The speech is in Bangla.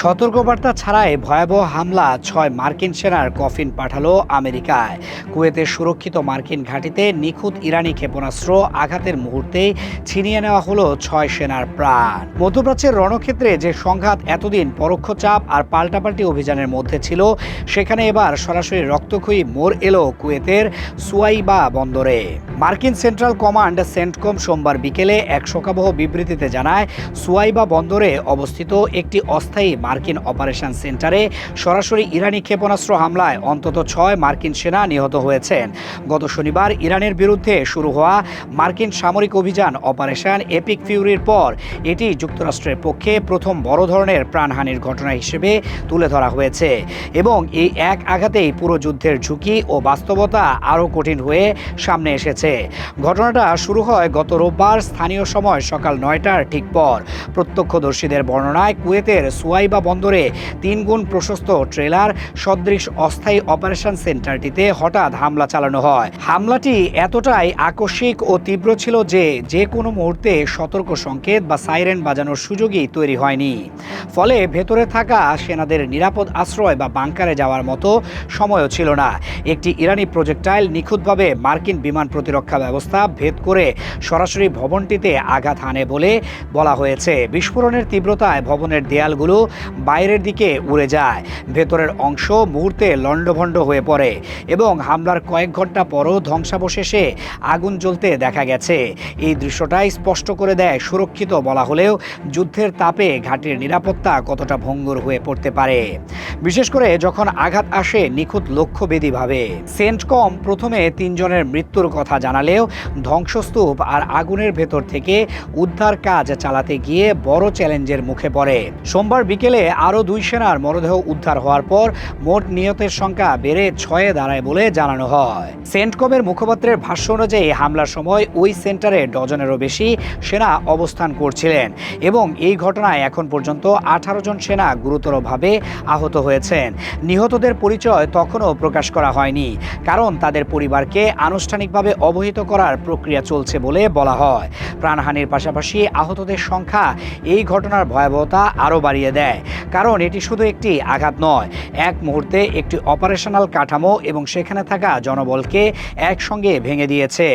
সতর্কবার্তা ছাড়াই ভয়াবহ হামলা, ৬ মার্কিন সেনার কফিন পাঠালো আমেরিকায়। কুয়েতের সুরক্ষিত মার্কিন ঘাঁটিতে নিখুঁত ইরানি ক্ষেপণাস্ত্র আঘাতের মুহূর্তেই ছিনিয়ে নেওয়া হলো ৬ সেনার প্রাণ। মধ্যপ্রাচ্যের রণক্ষেত্রে যে সংঘাত এতদিন পরোক্ষ চাপ আর পাল্টাপাল্টি অভিযানের মধ্যে ছিল, সেখানে এবার সরাসরি রক্তক্ষয়ী মোড় এলো কুয়েতের সুয়াইবা বন্দরে। মার্কিন সেন্ট্রাল কমান্ড সেন্টকম সোমবার বিকেলে এক শোকাবহ বিবৃতিতে জানায়, সুয়াইবা বন্দরে অবস্থিত একটি অস্থায়ী মার্কিন অপারেশন সেন্টারে সরাসরি ইরানি ক্ষেপণাস্ত্র হামলায় অন্তত ৬ মার্কিন সেনা নিহত হয়েছেন। গত শনিবার ইরানের বিরুদ্ধে শুরু হওয়া মার্কিন সামরিক অভিযান অপারেশন এপিক ফিউরির পর এটি যুক্তরাষ্ট্রের পক্ষে প্রথম বড় ধরনের প্রাণহানির ঘটনা হিসেবে তুলে ধরা হয়েছে এবং এই এক আঘাতেই পুরো যুদ্ধের ঝুঁকি ও বাস্তবতা আরও কঠিন হয়ে সামনে এসেছে। ঘটনাটা শুরু হয় গত রোববার স্থানীয় সময় সকাল ৯টার ঠিক পর। প্রত্যক্ষদর্শীদের বর্ণনায় কুয়েতের সুয়াইবা বন্দরে ৩ গুণ প্রশস্ত ট্রেলার সদৃশ অস্থায়ী অপারেশন সেন্টারটিতে হঠাৎ হামলা চালানো হয়। হামলাটি এতটাই আকস্মিক ও তীব্র ছিল যে কোনো মুহূর্তে সতর্ক সংকেত বা সাইরেন বাজানোর সুযোগই তৈরি হয়নি। ফলে ভেতরে থাকা সেনাদের নিরাপদ আশ্রয় বা বাংকারে যাওয়ার মতো সময়ও ছিল না। একটি ইরানি প্রজেক্টাইল নিখুঁতভাবে মার্কিন বিমান প্রতিরক্ষা ব্যবস্থা ভেদ করে সরাসরি ভবনটিতে আঘাত হানে বলে বলা হয়েছে। বিস্ফোরণের তীব্রতায় ভবনের দেয়ালগুলো বাইরের দিকে উড়ে যায়, ভেতরের অংশ মুহূর্তে লণ্ডভণ্ড হয়ে পড়ে এবং হামলার কয়েক ঘন্টা পরও ধ্বংসাবশেষে আগুন জ্বলতে দেখা গেছে। এই দৃশ্যটাই স্পষ্ট করে দেয়, সুরক্ষিত বলা হলেও যুদ্ধের তাপে ঘাঁটির নিরাপত্তা কতটা ভঙ্গুর হয়ে পড়তে পারে, বিশেষ করে যখন আঘাত আসে নিখুঁত লক্ষ্যভেদীভাবে। সেন্টকম প্রথমে ৩ জনের মৃত্যুর কথা জানালেও ধ্বংসস্তূপ আর আগুনের ভেতর থেকে উদ্ধার কাজ চালাতে গিয়ে বড় চ্যালেঞ্জের মুখে পড়ে। সোমবার বিকেলে আরও 2 সেনার মরদেহ উদ্ধার হওয়ার পর মোট নিহতের সংখ্যা বেড়ে 6-এ দাঁড়ায় বলে জানানো হয়। সেন্টকমের মুখপাত্রের ভাষ্য অনুযায়ী হামলার সময় ওই সেন্টারে ডজনেরও বেশি সেনা অবস্থান করছিলেন এবং এই ঘটনায় এখন পর্যন্ত 18 জন সেনা গুরুতরভাবে আহত হয়েছেন। নিহতদের পরিচয় তখনও প্রকাশ করা হয়নি, কারণ তাদের পরিবারকে আনুষ্ঠানিকভাবে অবহিত করার প্রক্রিয়া চলছে বলে বলা হয়। প্রাণহানির পাশাপাশি আহতদের সংখ্যা এই ঘটনার ভয়াবহতা আরও বাড়িয়ে দেয়, কারণ এটি শুধু একটি আঘাত নয়, এক মুহূর্তে একটি অপারেশনাল কাঠামো এবং সেখানে থাকা জনবলকে একসঙ্গে ভেঙে দিয়েছে।